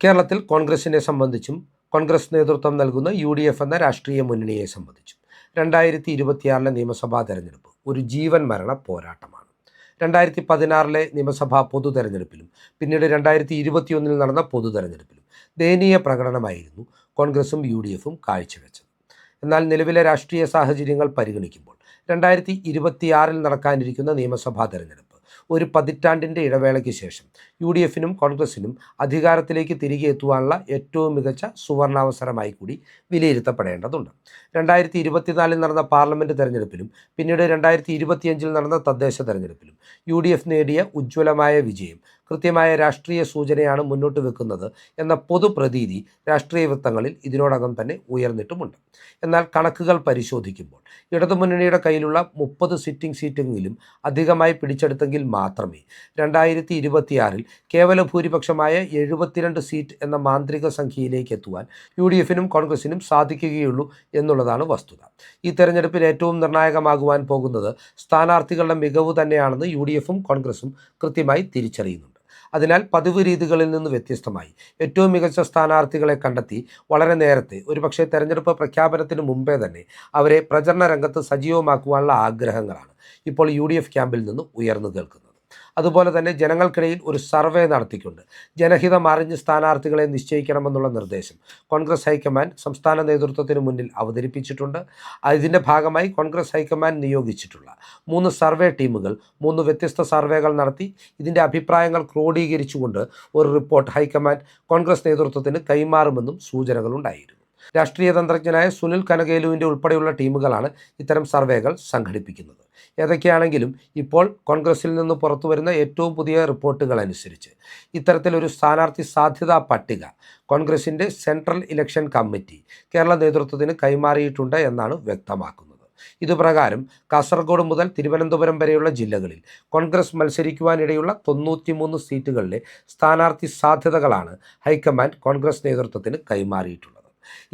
കേരളത്തിൽ കോൺഗ്രസിനെ സംബന്ധിച്ചും കോൺഗ്രസ് നേതൃത്വം നൽകുന്ന UDF എന്ന രാഷ്ട്രീയ മുന്നണിയെ സംബന്ധിച്ചും 2026 നിയമസഭാ തെരഞ്ഞെടുപ്പ് ഒരു ജീവൻ മരണ പോരാട്ടമാണ്. 2016 നിയമസഭാ പൊതു തെരഞ്ഞെടുപ്പിലും പിന്നീട് 2021 നടന്ന പൊതു തെരഞ്ഞെടുപ്പിലും ദയനീയ പ്രകടനമായിരുന്നു കോൺഗ്രസും UDFും കാഴ്ചവെച്ചത്. എന്നാൽ നിലവിലെ രാഷ്ട്രീയ സാഹചര്യങ്ങൾ പരിഗണിക്കുമ്പോൾ 2026 നടക്കാനിരിക്കുന്ന നിയമസഭാ തെരഞ്ഞെടുപ്പ് ഒരു പതിറ്റാണ്ടിൻ്റെ ഇടവേളയ്ക്ക് ശേഷം UDFിനും കോൺഗ്രസിനും അധികാരത്തിലേക്ക് തിരികെ എത്തുവാനുള്ള ഏറ്റവും മികച്ച സുവർണാവസരമായി കൂടി വിലയിരുത്തപ്പെടേണ്ടതുണ്ട്. 2024 നടന്ന പാർലമെൻറ്റ് തെരഞ്ഞെടുപ്പിലും പിന്നീട് 2025 നടന്ന തദ്ദേശ തെരഞ്ഞെടുപ്പിലും UDF നേടിയ ഉജ്ജ്വലമായ വിജയം കൃത്യമായ രാഷ്ട്രീയ സൂചനയാണ് മുന്നോട്ട് വെക്കുന്നത് എന്ന പൊതുപ്രതീതി രാഷ്ട്രീയ വൃത്തങ്ങളിൽ ഇതിനോടകം തന്നെ ഉയർന്നിട്ടുമുണ്ട്. എന്നാൽ കണക്കുകൾ പരിശോധിക്കുമ്പോൾ ഇടതുമുന്നണിയുടെ കയ്യിലുള്ള 30 സിറ്റിംഗ് സീറ്റെങ്കിലും അധികമായി പിടിച്ചെടുത്തെങ്കിൽ മാത്രമേ 2026 കേവല ഭൂരിപക്ഷമായ 72 സീറ്റ് എന്ന മാന്ത്രിക സംഖ്യയിലേക്ക് എത്തുവാൻ UDFിനും കോൺഗ്രസിനും സാധിക്കുകയുള്ളൂ എന്നുള്ളതാണ് വസ്തുത. ഈ തെരഞ്ഞെടുപ്പിൽ ഏറ്റവും നിർണായകമാകുവാൻ പോകുന്നത് സ്ഥാനാർത്ഥികളുടെ മികവ് തന്നെയാണെന്ന് UDFും കോൺഗ്രസും കൃത്യമായി തിരിച്ചറിയുന്നുണ്ട്. അതിനാൽ പതിവ് രീതികളിൽ നിന്ന് വ്യത്യസ്തമായി ഏറ്റവും മികച്ച സ്ഥാനാർത്ഥികളെ കണ്ടെത്തി വളരെ നേരത്തെ, ഒരുപക്ഷെ തെരഞ്ഞെടുപ്പ് പ്രഖ്യാപനത്തിന് മുമ്പേ തന്നെ അവരെ പ്രചരണ രംഗത്ത് സജീവമാക്കുവാനുള്ള ആഗ്രഹങ്ങളാണ് ഇപ്പോൾ UDF ക്യാമ്പിൽ നിന്ന് ഉയർന്നു കേൾക്കുന്നത്. അതുപോലെ തന്നെ ജനങ്ങൾക്കിടയിൽ ഒരു സർവേ നടത്തിക്കൊണ്ട് ജനഹിതം അറിഞ്ഞ് സ്ഥാനാർത്ഥികളെ നിശ്ചയിക്കണമെന്നുള്ള നിർദ്ദേശം കോൺഗ്രസ് ഹൈക്കമാൻഡ് സംസ്ഥാന നേതൃത്വത്തിന് മുന്നിൽ അവതരിപ്പിച്ചിട്ടുണ്ട്. ഇതിൻ്റെ ഭാഗമായി കോൺഗ്രസ് ഹൈക്കമാൻഡ് നിയോഗിച്ചിട്ടുള്ള 3 സർവേ ടീമുകൾ 3 വ്യത്യസ്ത സർവേകൾ നടത്തി ഇതിൻ്റെ അഭിപ്രായങ്ങൾ ക്രോഡീകരിച്ചുകൊണ്ട് ഒരു റിപ്പോർട്ട് ഹൈക്കമാൻഡ് കോൺഗ്രസ് നേതൃത്വത്തിന് കൈമാറുമെന്നും സൂചനകളുണ്ടായിരുന്നു. രാഷ്ട്രീയ തന്ത്രജ്ഞനായ സുനിൽ കനകേലുവിൻ്റെ ഉൾപ്പെടെയുള്ള ടീമുകളാണ് ഇത്തരം സർവേകൾ സംഘടിപ്പിക്കുന്നത്. ഏതൊക്കെയാണെങ്കിലും ഇപ്പോൾ കോൺഗ്രസിൽ നിന്ന് പുറത്തു വരുന്ന ഏറ്റവും പുതിയ റിപ്പോർട്ടുകൾ അനുസരിച്ച് ഇത്തരത്തിലൊരു സ്ഥാനാർത്ഥി സാധ്യതാ പട്ടിക കോൺഗ്രസിൻ്റെ സെൻട്രൽ ഇലക്ഷൻ കമ്മിറ്റി കേരള നേതൃത്വത്തിന് കൈമാറിയിട്ടുണ്ട് എന്നാണ് വ്യക്തമാക്കുന്നത്. ഇതുപ്രകാരം കാസർഗോഡ് മുതൽ തിരുവനന്തപുരം വരെയുള്ള ജില്ലകളിൽ കോൺഗ്രസ് മത്സരിക്കുവാനിടയുള്ള 93 സീറ്റുകളിലെ സ്ഥാനാർത്ഥി സാധ്യതകളാണ് ഹൈക്കമാൻഡ് കോൺഗ്രസ് നേതൃത്വത്തിന് കൈമാറിയിട്ടുള്ളത്.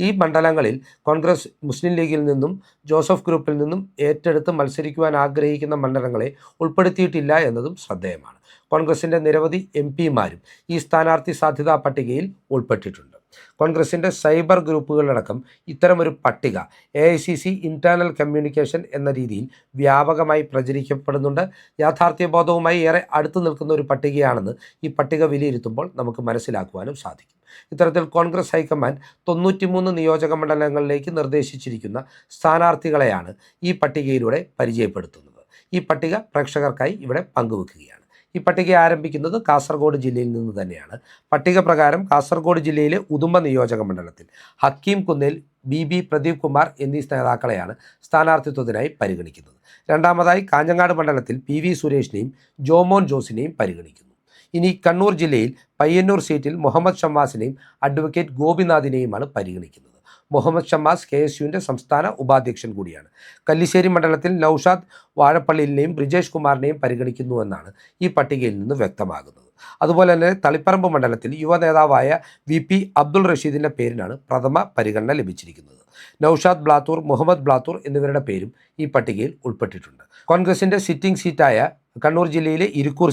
ഈ മണ്ഡലങ്ങളിൽ കോൺഗ്രസ് മുസ്ലിം ലീഗിൽ നിന്നും ജോസഫ് ഗ്രൂപ്പിൽ നിന്നും ഏറ്റെടുത്ത് മത്സരിക്കുവാൻ ആഗ്രഹിക്കുന്ന മണ്ഡലങ്ങളെ ഉൾപ്പെടുത്തിയിട്ടില്ല എന്നതും ശ്രദ്ധേയമാണ്. കോൺഗ്രസിൻ്റെ നിരവധി MPമാരും ഈ സ്ഥാനാർത്ഥി സാധ്യതാ പട്ടികയിൽ ഉൾപ്പെട്ടിട്ടുണ്ട്. കോൺഗ്രസിൻ്റെ സൈബർ ഗ്രൂപ്പുകളിലടക്കം ഇത്തരമൊരു പട്ടിക AICC ഇൻറ്റേർണൽ കമ്മ്യൂണിക്കേഷൻ എന്ന രീതിയിൽ വ്യാപകമായി പ്രചരിക്കപ്പെടുന്നുണ്ട്. യാഥാർത്ഥ്യബോധവുമായി ഏറെ അടുത്തു നിൽക്കുന്ന ഒരു പട്ടികയാണെന്ന് ഈ പട്ടിക വിലയിരുത്തുമ്പോൾ നമുക്ക് മനസ്സിലാക്കുവാനും സാധിക്കും. ഇത്തരത്തിൽ കോൺഗ്രസ് ഹൈക്കമാൻഡ് 93 നിയോജക മണ്ഡലങ്ങളിലേക്ക് നിർദ്ദേശിച്ചിരിക്കുന്ന സ്ഥാനാർത്ഥികളെയാണ് ഈ പട്ടികയിലൂടെ പരിചയപ്പെടുത്തുന്നത്. ഈ പട്ടിക പ്രേക്ഷകർക്കായി ഇവിടെ പങ്കുവെക്കുകയാണ്. ഈ പട്ടിക ആരംഭിക്കുന്നത് കാസർഗോഡ് ജില്ലയിൽ നിന്ന് തന്നെയാണ്. പട്ടിക പ്രകാരം കാസർഗോഡ് ജില്ലയിലെ ഉദുമ നിയോജക മണ്ഡലത്തിൽ ഹക്കീം കുന്നേൽ, BB പ്രദീപ് കുമാർ എന്നീ നേതാക്കളെയാണ് സ്ഥാനാർത്ഥിത്വത്തിനായി പരിഗണിക്കുന്നത്. രണ്ടാമതായി കാഞ്ഞങ്ങാട് മണ്ഡലത്തിൽ PV സുരേഷിനെയും ജോമോൻ ജോസിനെയും പരിഗണിക്കുന്നു. ഇനി കണ്ണൂർ ജില്ലയിൽ പയ്യന്നൂർ സീറ്റിൽ മുഹമ്മദ് ഷമ്മാസിനെയും അഡ്വക്കേറ്റ് ഗോപിനാഥിനെയുമാണ് പരിഗണിക്കുന്നത്. മുഹമ്മദ് ഷമ്മാസ് KSUവിൻ്റെ സംസ്ഥാന ഉപാധ്യക്ഷൻ കൂടിയാണ്. കല്ലിശ്ശേരി മണ്ഡലത്തിൽ നൌഷാദ് വാഴപ്പള്ളിയിലെയും ബ്രിജേഷ് കുമാറിനെയും പരിഗണിക്കുന്നുവെന്നാണ് ഈ പട്ടികയിൽ നിന്ന് വ്യക്തമാകുന്നത്. അതുപോലെ തന്നെ തളിപ്പറമ്പ് മണ്ഡലത്തിൽ യുവ നേതാവായ VP അബ്ദുൾ റഷീദിൻ്റെ പേരിനാണ് പ്രഥമ പരിഗണന ലഭിച്ചിരിക്കുന്നത്. നൌഷാദ് ബ്ലാത്തൂർ, മുഹമ്മദ് ബ്ലാത്തൂർ എന്നിവരുടെ പേരും ഈ പട്ടികയിൽ ഉൾപ്പെട്ടിട്ടുണ്ട്. കോൺഗ്രസിൻ്റെ സിറ്റിംഗ് സീറ്റായ കണ്ണൂർ ജില്ലയിലെ ഇരിക്കൂർ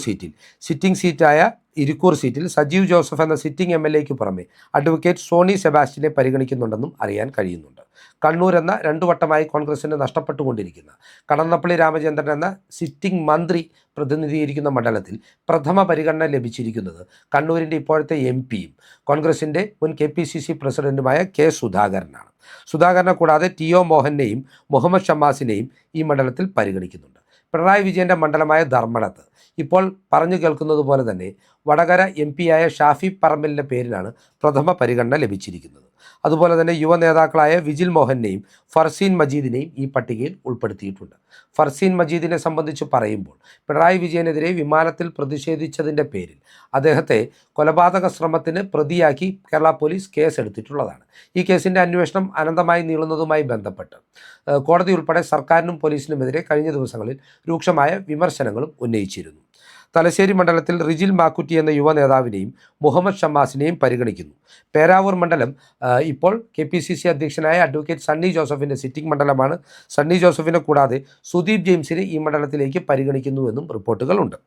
സീറ്റിൽ സജീവ് ജോസഫ് എന്ന സിറ്റിംഗ് MLAയ്ക്ക് പുറമെ അഡ്വക്കേറ്റ് സോണി സെബാസ്റ്റ്യനെ പരിഗണിക്കുന്നുണ്ടെന്നും അറിയാൻ കഴിയുന്നുണ്ട്. കണ്ണൂർ എന്ന 2 വട്ടമായി കോൺഗ്രസിന് നഷ്ടപ്പെട്ടുകൊണ്ടിരിക്കുന്ന കടന്നപ്പള്ളി രാമചന്ദ്രൻ എന്ന സിറ്റിംഗ് മന്ത്രി പ്രതിനിധീകരിക്കുന്ന മണ്ഡലത്തിൽ പ്രഥമ പരിഗണന ലഭിച്ചിരിക്കുന്നത് കണ്ണൂരിൻ്റെ ഇപ്പോഴത്തെ MPയും കോൺഗ്രസിൻ്റെ മുൻ KPCC പ്രസിഡന്റുമായ K സുധാകരനാണ്. സുധാകരനെ കൂടാതെ TO മോഹനെയും മുഹമ്മദ് ഷമ്മാസിനെയും ഈ മണ്ഡലത്തിൽ പരിഗണിക്കുന്നുണ്ട്. പിണറായി വിജയൻ്റെ മണ്ഡലമായ ധർമ്മടത്ത് ഇപ്പോൾ പറഞ്ഞു കേൾക്കുന്നത് പോലെ തന്നെ വടകര MPയായ ഷാഫി പറമ്പലിൻ്റെ പേരിനാണ് പ്രഥമ പരിഗണന ലഭിച്ചിരിക്കുന്നത്. അതുപോലെ തന്നെ യുവ നേതാക്കളായ വിജിൽ മോഹനെയും ഫർസീൻ മജീദിനെയും ഈ പട്ടികയിൽ ഉൾപ്പെടുത്തിയിട്ടുണ്ട്. ഫർസീൻ മജീദിനെ സംബന്ധിച്ച് പറയുമ്പോൾ പിണറായി വിജയനെതിരെ വിമാനത്തിൽ പ്രതിഷേധിച്ചതിൻ്റെ പേരിൽ അദ്ദേഹത്തെ കൊലപാതക ശ്രമത്തിന് പ്രതിയാക്കി കേരള പോലീസ് കേസെടുത്തിട്ടുള്ളതാണ്. ഈ കേസിൻ്റെ അന്വേഷണം അനന്തമായി നീളുന്നതുമായി ബന്ധപ്പെട്ട് കോടതി ഉൾപ്പെടെ സർക്കാരിനും പോലീസിനുമെതിരെ കഴിഞ്ഞ ദിവസങ്ങളിൽ രൂക്ഷമായ വിമർശനങ്ങളും ഉന്നയിച്ചിരുന്നു. തലശ്ശേരി മണ്ഡലത്തിൽ റിജിൽ മാക്കുറ്റി എന്ന യുവ നേതാവിനെയും മുഹമ്മദ് ഷമ്മാസിനെയും പരിഗണിക്കുന്നു. പേരാവൂർ മണ്ഡലം ഇപ്പോൾ KPCC അധ്യക്ഷനായ അഡ്വക്കേറ്റ് സണ്ണി ജോസഫിൻ്റെ സിറ്റിംഗ് മണ്ഡലമാണ്. സണ്ണി ജോസഫിനെ കൂടാതെ സുദീപ് ജെയിംസിനെ ഈ മണ്ഡലത്തിലേക്ക് പരിഗണിക്കുന്നുവെന്നും റിപ്പോർട്ടുകളുണ്ട്.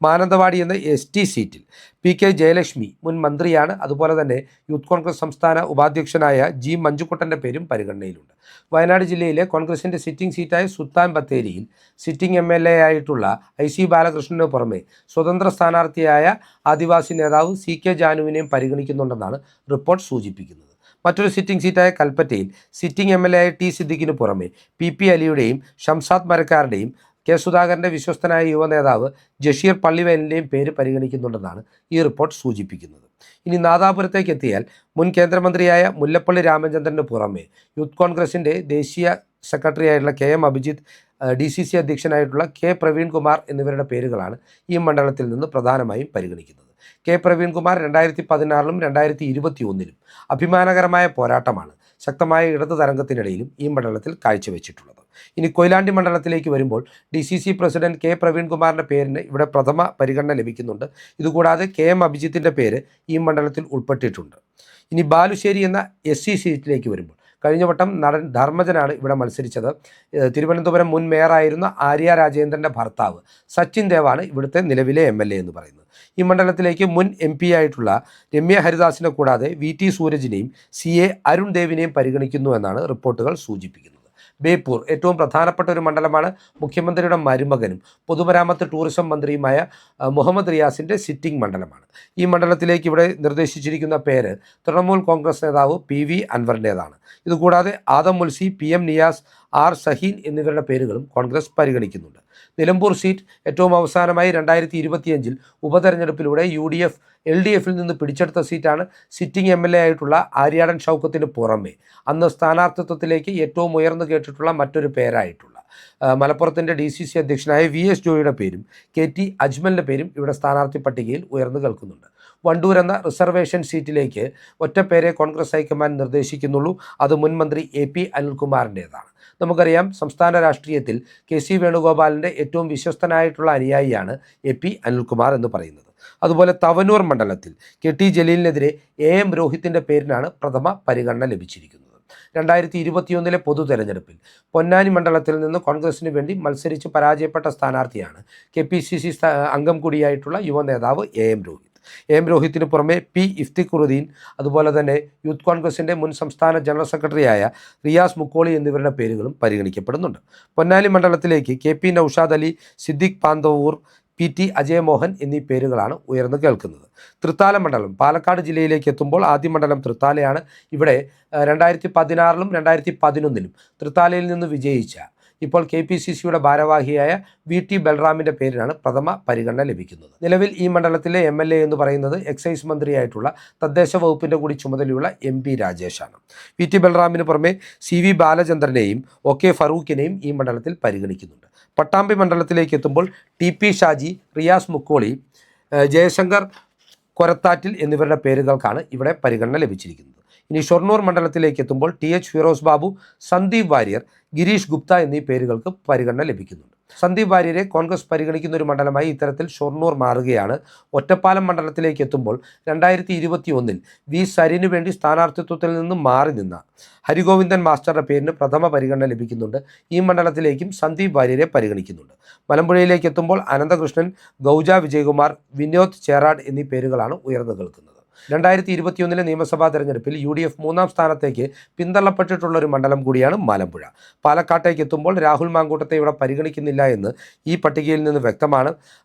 മാനന്തവാടി എന്ന ST സീറ്റിൽ PK ജയലക്ഷ്മി മുൻ മന്ത്രിയാണ്. അതുപോലെ തന്നെ യൂത്ത് കോൺഗ്രസ് സംസ്ഥാന ഉപാധ്യക്ഷനായ G മഞ്ജുക്കുട്ടൻ്റെ പേരും പരിഗണനയിലുണ്ട്. വയനാട് ജില്ലയിലെ കോൺഗ്രസിൻ്റെ സിറ്റിംഗ് സീറ്റായ സുൽത്താൻ ബത്തേരിയിൽ സിറ്റിംഗ് MLA ആയിട്ടുള്ള IC ബാലകൃഷ്ണന് പുറമെ സ്വതന്ത്ര സ്ഥാനാർത്ഥിയായ ആദിവാസി നേതാവ് CK ജാനുവിനെയും പരിഗണിക്കുന്നുണ്ടെന്നാണ് റിപ്പോർട്ട് സൂചിപ്പിക്കുന്നത്. മറ്റൊരു സിറ്റിംഗ് സീറ്റായ കൽപ്പറ്റയിൽ സിറ്റിംഗ് MLA ആയ T സിദ്ദിഖിന് പുറമെ PP അലിയുടെയും ഷംസാദ് മരക്കാരുടെയും K സുധാകരൻ്റെ വിശ്വസ്തനായ യുവ നേതാവ് ജഷീർ പള്ളിവേലിൻ്റെയും പേര് പരിഗണിക്കുന്നുണ്ടെന്നാണ് ഈ റിപ്പോർട്ട് സൂചിപ്പിക്കുന്നത്. ഇനി നാദാപുരത്തേക്ക് എത്തിയാൽ മുൻ കേന്ദ്രമന്ത്രിയായ മുല്ലപ്പള്ളി രാമചന്ദ്രന് പുറമെ യൂത്ത് കോൺഗ്രസിൻ്റെ ദേശീയ സെക്രട്ടറി ആയിട്ടുള്ള KM Abhijith, DCC അധ്യക്ഷനായിട്ടുള്ള K Praveenkumar എന്നിവരുടെ പേരുകളാണ് ഈ മണ്ഡലത്തിൽ നിന്ന് പ്രധാനമായും പരിഗണിക്കുന്നത്. K പ്രവീൺകുമാർ 2016-ലും 2021-ലും അഭിമാനകരമായ പോരാട്ടമാണ് ശക്തമായ ഇടത് തരംഗത്തിനിടയിലും ഈ മണ്ഡലത്തിൽ കാഴ്ചവെച്ചിട്ടുള്ളത്. ഇനി കൊയിലാണ്ടി മണ്ഡലത്തിലേക്ക് വരുമ്പോൾ DCC പ്രസിഡന്റ് K പ്രവീൺകുമാറിൻ്റെ പേരിന് ഇവിടെ പ്രഥമ പരിഗണന ലഭിക്കുന്നുണ്ട്. ഇതുകൂടാതെ KM അഭിജിത്തിൻ്റെ പേര് ഈ മണ്ഡലത്തിൽ ഉൾപ്പെട്ടിട്ടുണ്ട്. ഇനി ബാലുശ്ശേരി എന്ന SC സീറ്റിലേക്ക് വരുമ്പോൾ കഴിഞ്ഞ വട്ടം നടൻ ധർമ്മജനാണ് ഇവിടെ മത്സരിച്ചത്. തിരുവനന്തപുരം മുൻ മേയറായിരുന്ന ആര്യ രാജേന്ദ്രൻ്റെ ഭർത്താവ് സച്ചിൻ ദേവാണ് ഇവിടുത്തെ നിലവിലെ MLA എന്ന് പറയുന്നത്. ഈ മണ്ഡലത്തിലേക്ക് മുൻ MP ആയിട്ടുള്ള രമ്യ ഹരിദാസിനെ കൂടാതെ VT സൂരജിനെയും CA അരുൺ ദേവിനെയും പരിഗണിക്കുന്നു എന്നാണ് റിപ്പോർട്ടുകൾ സൂചിപ്പിക്കുന്നത്. ബേപ്പൂർ ഏറ്റവും പ്രധാനപ്പെട്ട ഒരു മണ്ഡലമാണ്. മുഖ്യമന്ത്രിയുടെ മരുമകനും പൊതുമരാമത്ത് ടൂറിസം മന്ത്രിയുമായ മുഹമ്മദ് റിയാസിൻ്റെ സിറ്റിംഗ് മണ്ഡലമാണ്. ഈ മണ്ഡലത്തിലേക്ക് ഇവിടെ നിർദ്ദേശിച്ചിരിക്കുന്ന പേര് തൃണമൂൽ കോൺഗ്രസ് നേതാവ് PV അൻവറിൻ്റേതാണ്. ഇതുകൂടാതെ ആദം മുൽസി, PM നിയാസ്, R ഷഹീൻ എന്നിവരുടെ പേരുകളും കോൺഗ്രസ് പരിഗണിക്കുന്നുണ്ട്. നിലമ്പൂർ സീറ്റ് ഏറ്റവും അവസാനമായി 2025 ഉപതെരഞ്ഞെടുപ്പിലൂടെ UDF LDFിൽ നിന്ന് പിടിച്ചെടുത്ത സീറ്റാണ്. സിറ്റിംഗ് MLA ആയിട്ടുള്ള ആര്യാടൻ ഷൗക്കത്തിന് പുറമെ അന്ന് സ്ഥാനാർത്ഥിത്വത്തിലേക്ക് ഏറ്റവും ഉയർന്നു കേട്ടിട്ടുള്ള മറ്റൊരു പേരായിട്ടുള്ള മലപ്പുറത്തിൻ്റെ DCC അധ്യക്ഷനായ VS ജോയിയുടെ പേരും KT അജ്മലിൻ്റെ പേരും ഇവിടെ സ്ഥാനാർത്ഥി പട്ടികയിൽ ഉയർന്നു കേൾക്കുന്നുണ്ട്. വണ്ടൂർ എന്ന റിസർവേഷൻ സീറ്റിലേക്ക് ഒറ്റപ്പേരെ കോൺഗ്രസ് ഹൈക്കമാൻഡ് നിർദ്ദേശിക്കുന്നുള്ളൂ. അത് മുൻ മന്ത്രി AP അനിൽകുമാറിൻ്റേതാണ്. നമുക്കറിയാം, സംസ്ഥാന രാഷ്ട്രീയത്തിൽ KC വേണുഗോപാലിൻ്റെ ഏറ്റവും വിശ്വസ്തനായിട്ടുള്ള അനുയായിയാണ് AP അനിൽകുമാർ എന്ന് പറയുന്നത്. അതുപോലെ തവനൂർ മണ്ഡലത്തിൽ KT ജലീലിനെതിരെ AM രോഹിത്തിൻ്റെ പേരിനാണ് പ്രഥമ പരിഗണന ലഭിച്ചിരിക്കുന്നത്. 2021 പൊതു തെരഞ്ഞെടുപ്പിൽ പൊന്നാനി മണ്ഡലത്തിൽ നിന്ന് കോൺഗ്രസിന് വേണ്ടി മത്സരിച്ച് പരാജയപ്പെട്ട സ്ഥാനാർത്ഥിയാണ് KPCC അംഗം കൂടിയായിട്ടുള്ള യുവ നേതാവ് AM രോഹിത്. AM രോഹിത്തിന് പുറമെ P ഇഫ്തിഖുറുദ്ദീൻ, അതുപോലെ തന്നെ യൂത്ത് കോൺഗ്രസിൻ്റെ മുൻ സംസ്ഥാന ജനറൽ സെക്രട്ടറിയായ റിയാസ് മുക്കോളി എന്നിവരുടെ പേരുകളും പരിഗണിക്കപ്പെടുന്നുണ്ട്. പൊന്നാനി മണ്ഡലത്തിലേക്ക് KP നൌഷാദ് അലി, സിദ്ദിഖ് പാന്തവൂർ, PT അജയമോഹൻ എന്നീ പേരുകളാണ് ഉയർന്നു കേൾക്കുന്നത്. തൃത്താല മണ്ഡലം പാലക്കാട് ജില്ലയിലേക്ക് എത്തുമ്പോൾ ആദ്യ മണ്ഡലം തൃത്താലയാണ്. ഇവിടെ 2016-ലും 2011-ലും തൃത്താലയിൽ നിന്ന് വിജയിച്ച ഇപ്പോൾ KPCCയുടെ ഭാരവാഹിയായ VT ബൽറാമിൻ്റെ പേരിനാണ് പ്രഥമ പരിഗണന ലഭിക്കുന്നത്. നിലവിൽ ഈ മണ്ഡലത്തിലെ MLA എന്ന് പറയുന്നത് എക്സൈസ് മന്ത്രിയായിട്ടുള്ള തദ്ദേശ വകുപ്പിൻ്റെ കൂടി ചുമതലയുള്ള MP രാജേഷാണ്. VT ബൽറാമിന് പുറമെ CV ബാലചന്ദ്രനെയും OK ഫറൂഖിനെയും ഈ മണ്ഡലത്തിൽ പരിഗണിക്കുന്നുണ്ട്. പട്ടാമ്പി മണ്ഡലത്തിലേക്ക് എത്തുമ്പോൾ TP ഷാജി, റിയാസ് മുക്കോളി, ജയശങ്കർ കൊരത്താറ്റിൽ എന്നിവരുടെ പേരുകൾക്കാണ് ഇവിടെ പരിഗണന ലഭിച്ചിരിക്കുന്നത്. ഇനി ഷൊർണൂർ മണ്ഡലത്തിലേക്ക് എത്തുമ്പോൾ TH ഫിറോസ് ബാബു, സന്ദീപ് വാര്യർ, ഗിരീഷ് ഗുപ്ത എന്നീ പേരുകൾക്ക് പരിഗണന ലഭിക്കുന്നുണ്ട്. സന്ദീപ് വാര്യരെ കോൺഗ്രസ് പരിഗണിക്കുന്ന ഒരു മണ്ഡലമായി ഇത്തരത്തിൽ ഷൊർണൂർ മാറുകയാണ്. ഒറ്റപ്പാലം മണ്ഡലത്തിലേക്ക് എത്തുമ്പോൾ 2021 V സരിനു വേണ്ടി സ്ഥാനാർത്ഥിത്വത്തിൽ നിന്ന് മാറി നിന്ന ഹരിഗോവിന്ദൻ മാസ്റ്ററുടെ പേരിന് പ്രഥമ പരിഗണന ലഭിക്കുന്നുണ്ട്. ഈ മണ്ഡലത്തിലേക്കും സന്ദീപ് വാര്യരെ പരിഗണിക്കുന്നുണ്ട്. മലമ്പുഴയിലേക്ക് എത്തുമ്പോൾ അനന്തകൃഷ്ണൻ, ഗൗജ വിജയകുമാർ, വിനോദ് ചേറാഡ് എന്നീ പേരുകളാണ് ഉയർന്നു കേൾക്കുന്നത്. 2021 നിയമസഭാ തെരഞ്ഞെടുപ്പിൽ UDF 3-ാം സ്ഥാനത്തേക്ക് പിന്തള്ളപ്പെട്ടിട്ടുള്ള ഒരു മണ്ഡലം കൂടിയാണ് മലമ്പുഴ. പാലക്കാട്ടേക്ക് എത്തുമ്പോൾ രാഹുൽ മാങ്കൂട്ടത്തെ ഇവിടെ പരിഗണിക്കുന്നില്ല എന്ന് ഈ പട്ടികയിൽ നിന്ന് വ്യക്തമാണ്.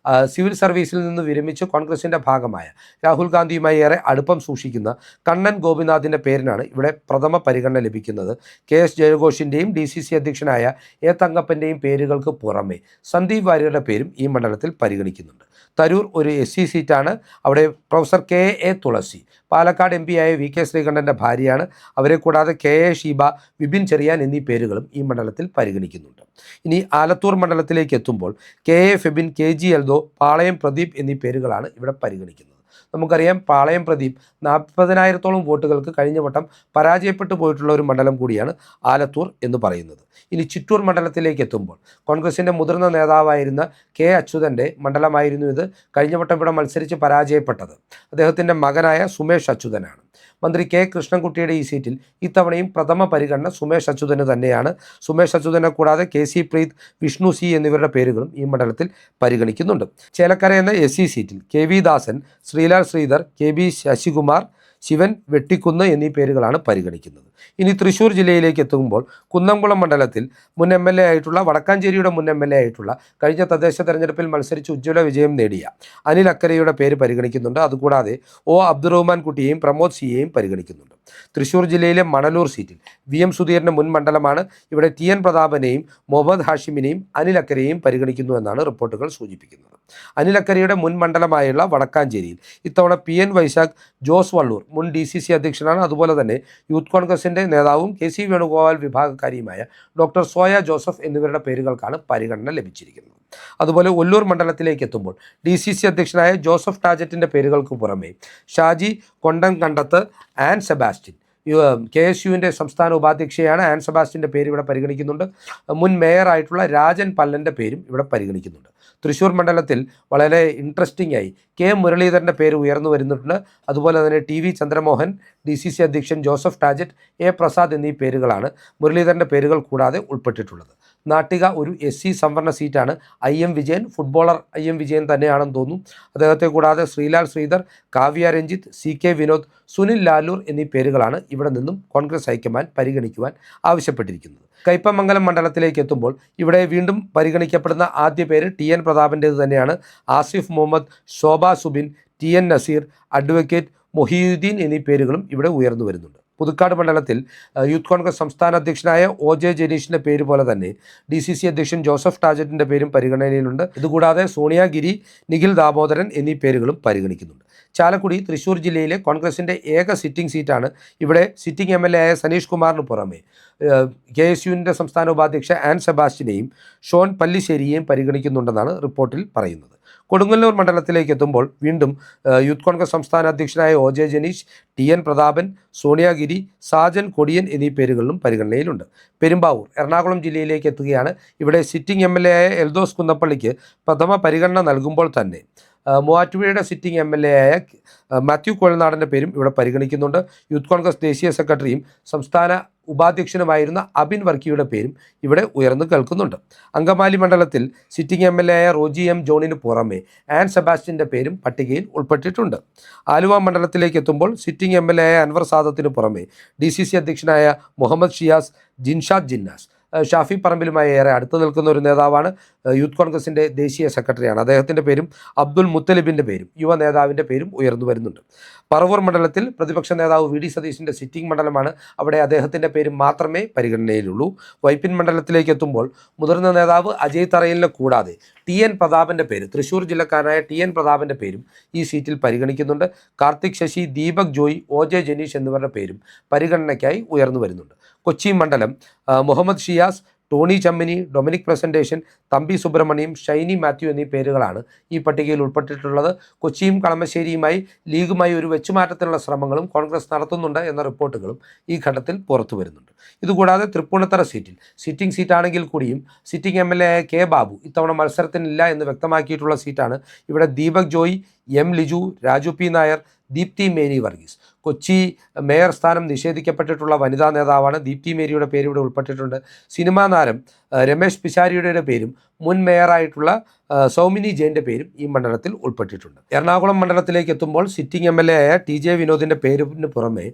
സിവിൽ സർവീസിൽ നിന്ന് വിരമിച്ച് കോൺഗ്രസിൻ്റെ ഭാഗമായ രാഹുൽ ഗാന്ധിയുമായി ഏറെ അടുപ്പം സൂക്ഷിക്കുന്ന കണ്ണൻ ഗോപിനാഥിൻ്റെ പേരിനാണ് ഇവിടെ പ്രഥമ പരിഗണന ലഭിക്കുന്നത്. KS ജയഘോഷിൻ്റെയും DCC അധ്യക്ഷനായ A തങ്കപ്പൻ്റെയും പേരുകൾക്ക് പുറമെ സന്ദീപ് വാര്യരുടെ പേരും ഈ മണ്ഡലത്തിൽ പരിഗണിക്കുന്നുണ്ട്. തരൂർ ഒരു SC സീറ്റാണ്. അവിടെ പ്രൊഫസർ KA തുളസി, പാലക്കാട് MP ആയ VK ശ്രീകണ്ഠൻ്റെ ഭാര്യയാണ്. അവരെ കൂടാതെ KA ഷീബ, വിപിൻ ചെറിയാൻ എന്നീ പേരുകളും ഈ മണ്ഡലത്തിൽ പരിഗണിക്കുന്നുണ്ട്. ഇനി ആലത്തൂർ മണ്ഡലത്തിലേക്ക് എത്തുമ്പോൾ KA ഫെബിൻ, KG എൽദോ, പാളയം പ്രദീപ് എന്നീ പേരുകളാണ് ഇവിടെ പരിഗണിക്കുന്നത്. നമുക്കറിയാം പാളയം പ്രദീപ് 40,000-ഓളം വോട്ടുകൾക്ക് കഴിഞ്ഞ വട്ടം പരാജയപ്പെട്ടു പോയിട്ടുള്ള ഒരു മണ്ഡലം കൂടിയാണ് ആലത്തൂർ എന്ന് പറയുന്നത്. ഇനി ചിറ്റൂർ മണ്ഡലത്തിലേക്ക് എത്തുമ്പോൾ കോൺഗ്രസിൻ്റെ മുതിർന്ന നേതാവായിരുന്ന കെ അച്യുതൻ്റെ മണ്ഡലമായിരുന്നു ഇത്. കഴിഞ്ഞ വട്ടം ഇവിടെ മത്സരിച്ച് പരാജയപ്പെട്ടത് അദ്ദേഹത്തിൻ്റെ മകനായ സുമേഷ് അച്യുതനാണ്. മന്ത്രി കെ കൃഷ്ണൻകുട്ടിയുടെ ഈ സീറ്റിൽ ഇത്തവണയും പ്രഥമ പരിഗണന സുമേഷ് അച്യുതന് തന്നെയാണ്. സുമേഷ് അച്യുതനെ കൂടാതെ K C Preet, Vishnu C എന്നിവരുടെ പേരുകളും ഈ മണ്ഡലത്തിൽ പരിഗണിക്കുന്നുണ്ട്. ചേലക്കര എന്ന SC സീറ്റിൽ കെ വി ദാസൻ, ശ്രീലാൽ ശ്രീധർ, കെ ബി ശശികുമാർ, ശിവൻ വെട്ടിക്കുന്ന് എന്നീ പേരുകളാണ് പരിഗണിക്കുന്നത്. ഇനി തൃശ്ശൂർ ജില്ലയിലേക്ക് എത്തുമ്പോൾ കുന്നംകുളം മണ്ഡലത്തിൽ മുൻ MLA ആയിട്ടുള്ള വടക്കാഞ്ചേരിയുടെ മുൻ MLA ആയിട്ടുള്ള കഴിഞ്ഞ തദ്ദേശ തെരഞ്ഞെടുപ്പിൽ മത്സരിച്ച് ഉജ്ജ്വല വിജയം നേടിയ അനിൽ അക്കരയുടെ പേര് പരിഗണിക്കുന്നുണ്ട്. അതുകൂടാതെ O അബ്ദുറഹ്മാൻ കുട്ടിയെയും പ്രമോദ് സിയെയും പരിഗണിക്കുന്നുണ്ട്. തൃശ്ശൂർ ജില്ലയിലെ മണലൂർ സീറ്റിൽ VM സുധീറിൻ്റെ മുൻ മണ്ഡലമാണ്. ഇവിടെ TN പ്രതാപനെയും മുഹമ്മദ് ഹാഷിമിനെയും അനിൽ അക്കരയെയും പരിഗണിക്കുന്നു എന്നാണ് റിപ്പോർട്ടുകൾ സൂചിപ്പിക്കുന്നത്. അനിൽ അക്കരയുടെ മുൻ മണ്ഡലമായുള്ള വടക്കാഞ്ചേരിയിൽ ഇത്തവണ PN വൈശാഖ്, ജോസ് വള്ളൂർ മുൻ DCC അധ്യക്ഷനാണ്. അതുപോലെ തന്നെ യൂത്ത് കോൺഗ്രസിൻ്റെ നേതാവും KC വേണുഗോപാൽ വിഭാഗക്കാരിയുമായ ഡോക്ടർ സോയ ജോസഫ് എന്നിവരുടെ പേരുകൾക്കാണ് പരിഗണന ലഭിച്ചിരിക്കുന്നത്. അതുപോലെ ഒല്ലൂർ മണ്ഡലത്തിലേക്ക് എത്തുമ്പോൾ DCC അധ്യക്ഷനായ ജോസഫ് ടാജറ്റിൻ്റെ പേരുകൾക്ക് പുറമെ ഷാജി കൊണ്ടംകണ്ടത്ത്, ആൻ സെബാസ്റ്റ്യൻ KSUവിൻ്റെ സംസ്ഥാന ഉപാധ്യക്ഷയാണ്. ആൻ സെബാസ്റ്റ്യൻ്റെ പേര് ഇവിടെ പരിഗണിക്കുന്നുണ്ട്. മുൻ മേയറായിട്ടുള്ള രാജൻ പല്ലൻ്റെ പേരും ഇവിടെ പരിഗണിക്കുന്നുണ്ട്. തൃശ്ശൂർ മണ്ഡലത്തിൽ വളരെ ഇൻട്രസ്റ്റിംഗ് ആയി K മുരളീധരൻ്റെ പേര് ഉയർന്നു വരുന്നുണ്ട്. അതുപോലെ തന്നെ TV ചന്ദ്രമോഹൻ, DCC അധ്യക്ഷൻ ജോസഫ് ടാജറ്റ്, A പ്രസാദ് എന്നീ പേരുകളാണ് മുരളീധരൻ്റെ പേരുകൾ കൂടാതെ ഉൾപ്പെട്ടിട്ടുള്ളത്. നാട്ടിക ഒരു SC സംവരണ സീറ്റാണ്. IM Vijayan, footballer IM Vijayan തന്നെയാണെന്ന് തോന്നുന്നു. അദ്ദേഹത്തെ കൂടാതെ ശ്രീലാൽ ശ്രീധർ, കാവ്യ രഞ്ജിത്ത്, CK വിനോദ്, സുനിൽ ലാലൂർ എന്നീ പേരുകളാണ് ഇവിടെ നിന്നും കോൺഗ്രസ് ഹൈക്കമാൻഡ് പരിഗണിക്കുവാൻ ആവശ്യപ്പെട്ടിരിക്കുന്നത്. കയ്പമംഗലം മണ്ഡലത്തിലേക്ക് എത്തുമ്പോൾ ഇവിടെ വീണ്ടും പരിഗണിക്കപ്പെടുന്ന ആദ്യ പേര് TN പ്രതാപൻ്റേത് തന്നെയാണ്. ആസിഫ് മുഹമ്മദ്, ശോഭ സുബിൻ, TN നസീർ, അഡ്വക്കേറ്റ് മൊഹിയുദ്ദീൻ എന്നീ പേരുകളും ഇവിടെ ഉയർന്നു വരുന്നുണ്ട്. പുതുക്കാട് മണ്ഡലത്തിൽ യൂത്ത് കോൺഗ്രസ് സംസ്ഥാന അധ്യക്ഷനായ OJ ജനീഷിൻ്റെ പേര് പോലെ തന്നെ DCC അധ്യക്ഷൻ ജോസഫ് ടാജറ്റിൻ്റെ പേരും പരിഗണനയിലുണ്ട്. ഇതുകൂടാതെ സോണിയാഗിരി, നിഖിൽ ദാമോദരൻ എന്നീ പേരുകളും പരിഗണിക്കുന്നുണ്ട്. ചാലക്കുടി തൃശ്ശൂർ ജില്ലയിലെ കോൺഗ്രസിൻ്റെ ഏക സിറ്റിംഗ് സീറ്റാണ്. ഇവിടെ സിറ്റിംഗ് MLA ആയ സനീഷ് കുമാറിന് പുറമെ KSUവിൻ്റെ സംസ്ഥാന ഉപാധ്യക്ഷ ആൻ സെബാസ്റ്റ്യനെയും ഷോൺ പല്ലിശ്ശേരിയെയും പരിഗണിക്കുന്നുണ്ടെന്നാണ് റിപ്പോർട്ടിൽ പറയുന്നത്. കൊടുങ്ങല്ലൂർ മണ്ഡലത്തിലേക്ക് എത്തുമ്പോൾ വീണ്ടും യൂത്ത് കോൺഗ്രസ് സംസ്ഥാന അധ്യക്ഷനായ OJ ജനീഷ്, TN പ്രതാപൻ, സോണിയാഗിരി, സാജൻ കൊടിയൻ എന്നീ പേരുകളിലും പരിഗണനയിലുണ്ട്. പെരുമ്പാവൂർ എറണാകുളം ജില്ലയിലേക്ക് എത്തുകയാണ്. ഇവിടെ സിറ്റിംഗ് MLA ആയ എൽദോസ് കുന്നപ്പള്ളിക്ക് പ്രഥമ പരിഗണന നൽകുമ്പോൾ തന്നെ മൂവാറ്റുപുഴയുടെ സിറ്റിംഗ് MLA ആയ മാത്യു കോഴനാടൻ്റെ പേരും ഇവിടെ പരിഗണിക്കുന്നുണ്ട്. യൂത്ത് കോൺഗ്രസ് ദേശീയ സെക്രട്ടറിയും സംസ്ഥാന ഉപാധ്യക്ഷനുമായിരുന്ന അബിൻ വർക്കിയുടെ പേരും ഇവിടെ ഉയർന്നു കേൾക്കുന്നുണ്ട്. അങ്കമാലി മണ്ഡലത്തിൽ സിറ്റിംഗ് MLA ആയ റോജി M ജോണിന് പുറമെ ആൻ സെബാസ്റ്റ്യൻ്റെ പേരും പട്ടികയിൽ ഉൾപ്പെട്ടിട്ടുണ്ട്. ആലുവ മണ്ഡലത്തിലേക്ക് എത്തുമ്പോൾ സിറ്റിംഗ് MLA ആയ അൻവർ സാദത്തിന് പുറമെ DCC അധ്യക്ഷനായ മുഹമ്മദ് ഷിയാസ്, ജിൻഷാദ് ജിന്നാസ്, ഷാഫി പറമ്പിലുമായി ഏറെ അടുത്ത് നിൽക്കുന്ന ഒരു നേതാവാണ്. യൂത്ത് കോൺഗ്രസിൻ്റെ ദേശീയ സെക്രട്ടറിയാണ്. അദ്ദേഹത്തിൻ്റെ പേരും അബ്ദുൽ മുത്തലിബിൻ്റെ പേരും യുവ നേതാവിൻ്റെ പേരും ഉയർന്നു വരുന്നുണ്ട്. പറവൂർ മണ്ഡലത്തിൽ പ്രതിപക്ഷ നേതാവ് VD സതീശിൻ്റെ സിറ്റിംഗ് മണ്ഡലമാണ്. അവിടെ അദ്ദേഹത്തിൻ്റെ പേര് മാത്രമേ പരിഗണനയിലുള്ളൂ. വൈപ്പിൻ മണ്ഡലത്തിലേക്ക് എത്തുമ്പോൾ മുതിർന്ന നേതാവ് അജയ് തറയിലിനെ കൂടാതെ TN പ്രതാപൻ്റെ പേര്, തൃശ്ശൂർ ജില്ലക്കാരനായ TN പ്രതാപൻ്റെ പേരും ഈ സീറ്റിൽ പരിഗണിക്കുന്നുണ്ട്. കാർത്തിക് ശശി, ദീപക് ജോയ്, OJ ജനീഷ് എന്നിവരുടെ പേരും പരിഗണനയ്ക്കായി ഉയർന്നു വരുന്നുണ്ട്. കൊച്ചി മണ്ഡലം മുഹമ്മദ് ഷിയാസ്, ടോണി ചമ്മിനി, ഡൊമിനിക് പ്രസൻറ്റേഷൻ, തമ്പി സുബ്രഹ്മണ്യം, ഷൈനി മാത്യു എന്നീ പേരുകളാണ് ഈ പട്ടികയിൽ ഉൾപ്പെട്ടിട്ടുള്ളത്. കൊച്ചിയും കളമശ്ശേരിയുമായി ലീഗുമായി ഒരു വെച്ചുമാറ്റത്തിനുള്ള ശ്രമങ്ങളും കോൺഗ്രസ് നടത്തുന്നുണ്ട് എന്ന റിപ്പോർട്ടുകളും ഈ ഘട്ടത്തിൽ പുറത്തു വരുന്നുണ്ട്. ഇതുകൂടാതെ തൃപ്പൂണിത്തറ സീറ്റിൽ സിറ്റിംഗ് സീറ്റാണെങ്കിൽ കൂടിയും സിറ്റിംഗ് MLA ആയ K ബാബു ഇത്തവണ മത്സരത്തിനില്ല എന്ന് വ്യക്തമാക്കിയിട്ടുള്ള സീറ്റാണ്. ഇവിടെ Deepak Joy, M Liju, Raju P Nair, Deepthi Mary Varghese. Kochi mayor സ്ഥാനം നിഷേധിക്കപ്പെട്ടിട്ടുള്ള വനിതാ നേതാവാണ്. ദീപ്തി മേരിയുടെ പേര് ഇവിടെ ഉൾപ്പെട്ടിട്ടുണ്ട്. സിനിമാ താരം രമേശ് പിഷാരിയുടെ പേരും മുൻ മേയറായിട്ടുള്ള സൗമിനി ജെയിൻ്റെ പേരും ഈ മണ്ഡലത്തിൽ ഉൾപ്പെട്ടിട്ടുണ്ട്. എറണാകുളം മണ്ഡലത്തിലേക്ക് എത്തുമ്പോൾ സിറ്റിംഗ് MLA ആയ TJ വിനോദിൻ്റെ പേരിന് പുറമെ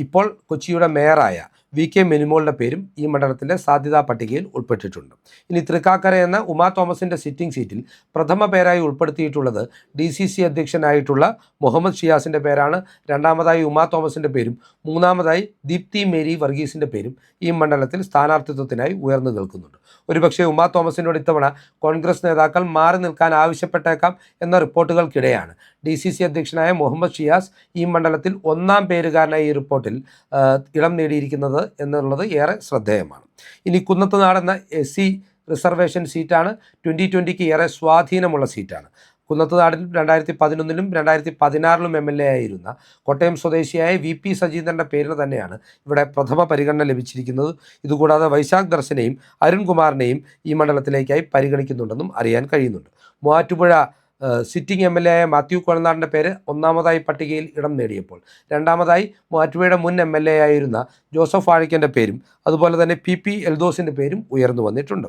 ഇപ്പോൾ കൊച്ചിയുടെ മേയറായ VK മിനിമോളുടെ പേരും ഈ മണ്ഡലത്തിൻ്റെ സാധ്യതാ പട്ടികയിൽ ഉൾപ്പെട്ടിട്ടുണ്ട്. ഇനി തൃക്കാക്കര എന്ന ഉമാ തോമസിൻ്റെ സിറ്റിംഗ് സീറ്റിൽ പ്രഥമ പേരായി ഉൾപ്പെടുത്തിയിട്ടുള്ളത് DCC അധ്യക്ഷനായിട്ടുള്ള മുഹമ്മദ് ഷിയാസിൻ്റെ പേരാണ്. രണ്ടാമതായി ഉമാ തോമസിൻ്റെ പേരും മൂന്നാമതായി ദീപ്തി മേരി വർഗീസിൻ്റെ പേരും ഈ മണ്ഡലത്തിൽ സ്ഥാനാർത്ഥിത്വത്തിനായി ഉയർന്നു കേൾക്കുന്നുണ്ട്. ഒരുപക്ഷെ ഉമാ തോമസിനോട് ഇത്തവണ കോൺഗ്രസ് നേതാക്കൾ മാറി നിൽക്കാൻ ആവശ്യപ്പെട്ടേക്കാം എന്ന റിപ്പോർട്ടുകൾക്കിടെയാണ് DCC അധ്യക്ഷനായ മുഹമ്മദ് ഷിയാസ് ഈ മണ്ഡലത്തിൽ ഒന്നാം പേരുകാരനായി ഈ റിപ്പോർട്ടിൽ ഇടം നേടിയിരിക്കുന്നത് എന്നുള്ളത് ഏറെ ശ്രദ്ധേയമാണ്. ഇനി കുന്നത്തുനാട് എന്ന SC റിസർവേഷൻ സീറ്റാണ്. 2020 ഏറെ സ്വാധീനമുള്ള സീറ്റാണ്. കുന്നത്തുനാടിൽ 2011-ലും 2016-ലും MLA ആയിരുന്ന കോട്ടയം സ്വദേശിയായ VP സജീന്ദ്രൻ്റെ പേരിന് തന്നെയാണ് ഇവിടെ പ്രഥമ പരിഗണന ലഭിച്ചിരിക്കുന്നത്. ഇതുകൂടാതെ വൈശാഖ് ദർശനെയും അരുൺകുമാറിനെയും ഈ മണ്ഡലത്തിലേക്കായി പരിഗണിക്കുന്നുണ്ടെന്നും അറിയാൻ കഴിയുന്നുണ്ട്. മൂവാറ്റുപുഴ സിറ്റിംഗ് MLA ആയ മാത്യു കൊളനാടിൻ്റെ പേര് ഒന്നാമതായി പട്ടികയിൽ ഇടം നേടിയപ്പോൾ രണ്ടാമതായി മൂവാറ്റുപുഴയുടെ മുൻ MLA ആയിരുന്ന ജോസഫ് വാഴയ്ക്കൻ്റെ പേരും അതുപോലെ തന്നെ PP എൽദോസിൻ്റെ പേരും ഉയർന്നു വന്നിട്ടുണ്ട്.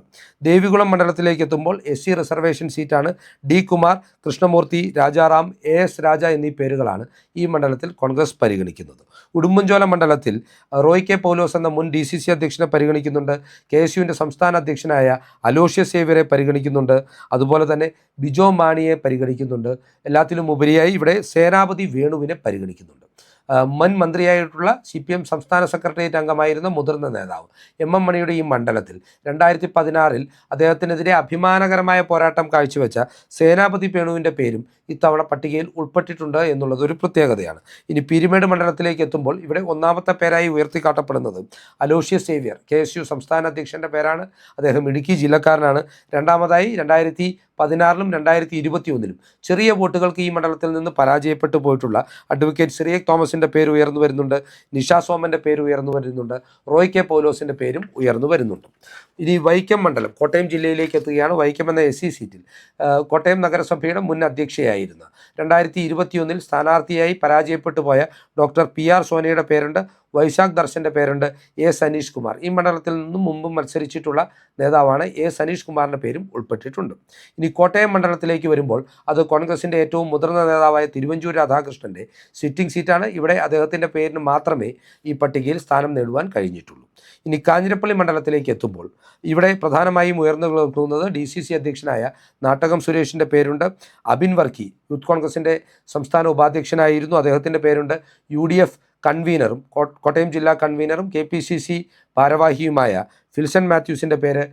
ദേവികുളം മണ്ഡലത്തിലേക്ക് എത്തുമ്പോൾ SC റിസർവേഷൻ സീറ്റാണ്. D കുമാർ, കൃഷ്ണമൂർത്തി, രാജാറാം, AS രാജ എന്നീ പേരുകളാണ് ഈ മണ്ഡലത്തിൽ കോൺഗ്രസ് പരിഗണിക്കുന്നത്. ഉടുമ്പൻചോല മണ്ഡലത്തിൽ റോയ് കെ പൗലോസ് എന്ന മുൻ DCC അധ്യക്ഷനെ പരിഗണിക്കുന്നുണ്ട്. KSUവിൻ്റെ സംസ്ഥാന അധ്യക്ഷനായ അലോഷ്യസ് സേവ്യറെ പരിഗണിക്കുന്നുണ്ട്. അതുപോലെ തന്നെ ബിജോ മാണിയെ പരിഗണിക്കുന്നുണ്ട്. എല്ലാത്തിലും ഉപരിയായി ഇവിടെ സേനാപതി വേണുവിനെ പരിഗണിക്കുന്നുണ്ട്. മുൻ മന്ത്രിയായിട്ടുള്ള CPM സംസ്ഥാന സെക്രട്ടേറിയറ്റ് അംഗമായിരുന്ന മുതിർന്ന നേതാവ് MM മണിയുടെ ഈ മണ്ഡലത്തിൽ 2016-ൽ അദ്ദേഹത്തിനെതിരെ അഭിമാനകരമായ പോരാട്ടം കാഴ്ചവെച്ച സേനാപതി വേണുവിൻ്റെ പേരും ഇത്തവണ പട്ടികയിൽ ഉൾപ്പെട്ടിട്ടുണ്ട് എന്നുള്ളത് ഒരു പ്രത്യേകതയാണ്. ഇനി പീരുമേട് മണ്ഡലത്തിലേക്ക് എത്തുമ്പോൾ ഇവിടെ ഒന്നാമത്തെ പേരായി ഉയർത്തിക്കാട്ടപ്പെടുന്നത് അലോഷ്യസ് സേവ്യർ, KSU സംസ്ഥാന അധ്യക്ഷൻ്റെ പേരാണ്. അദ്ദേഹം ഇടുക്കി ജില്ലക്കാരനാണ്. രണ്ടാമതായി 2016-ലും 2021-ലും ചെറിയ വോട്ടുകൾക്ക് ഈ മണ്ഡലത്തിൽ നിന്ന് പരാജയപ്പെട്ടു പോയിട്ടുള്ള അഡ്വക്കേറ്റ് സിറിയക് തോമസിൻ്റെ പേര് ഉയർന്നു വരുന്നുണ്ട്. നിഷ സോമൻ്റെ പേര് ഉയർന്നു വരുന്നുണ്ട്. റോയ് കെ പൗലോസിൻ്റെ പേരും ഉയർന്നു വരുന്നുണ്ട്. ഇനി വൈക്കം മണ്ഡലം കോട്ടയം ജില്ലയിലേക്ക് എത്തുകയാണ്. വൈക്കം എന്ന SC സീറ്റിൽ കോട്ടയം നഗരസഭയുടെ മുൻ അധ്യക്ഷയായിരുന്ന 2021-ൽ സ്ഥാനാർത്ഥിയായി പരാജയപ്പെട്ടു പോയ ഡോക്ടർ PR സോനയുടെ പേരുണ്ട്. വൈശാഖ് ദർശൻ്റെ പേരുണ്ട്. A സനീഷ് കുമാർ ഈ മണ്ഡലത്തിൽ നിന്നും മുമ്പ് മത്സരിച്ചിട്ടുള്ള നേതാവാണ്. A സനീഷ് കുമാറിൻ്റെ പേരും ഉൾപ്പെട്ടിട്ടുണ്ട്. ഇനി കോട്ടയം മണ്ഡലത്തിലേക്ക് വരുമ്പോൾ അത് കോൺഗ്രസിൻ്റെ ഏറ്റവും മുതിർന്ന നേതാവായ തിരുവഞ്ചൂർ രാധാകൃഷ്ണൻ്റെ സിറ്റിംഗ് സീറ്റാണ്. ഇവിടെ അദ്ദേഹത്തിൻ്റെ പേരിന് മാത്രമേ ഈ പട്ടികയിൽ സ്ഥാനം നേടുവാൻ കഴിഞ്ഞിട്ടുള്ളൂ. ഇനി കാഞ്ഞിരപ്പള്ളി മണ്ഡലത്തിലേക്ക് എത്തുമ്പോൾ ഇവിടെ പ്രധാനമായും ഉയർന്നു നിൽക്കുന്നത് DCC അധ്യക്ഷനായ നാട്ടകം സുരേഷിൻ്റെ പേരുണ്ട്. അബിൻ വർക്കി യൂത്ത് കോൺഗ്രസിൻ്റെ സംസ്ഥാന ഉപാധ്യക്ഷനായിരുന്നു. അദ്ദേഹത്തിൻ്റെ പേരുണ്ട്. UDF കൺവീനറും കോട്ടയം ജില്ലാ കൺവീനറും KPCC ഭാരവാഹിയുമായ ഫിൽസൺ മാത്യൂസിൻ്റെ പേര്,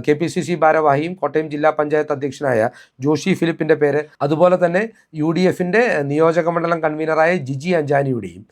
KPCC ഭാരവാഹിയും കോട്ടയം ജില്ലാ പഞ്ചായത്ത് അധ്യക്ഷനായ ജോഷി ഫിലിപ്പിൻ്റെ പേര്, അതുപോലെ തന്നെ UDFൻ്റെ നിയോജക മണ്ഡലം കൺവീനറായ ജിജി അഞ്ചാനിയുടെയും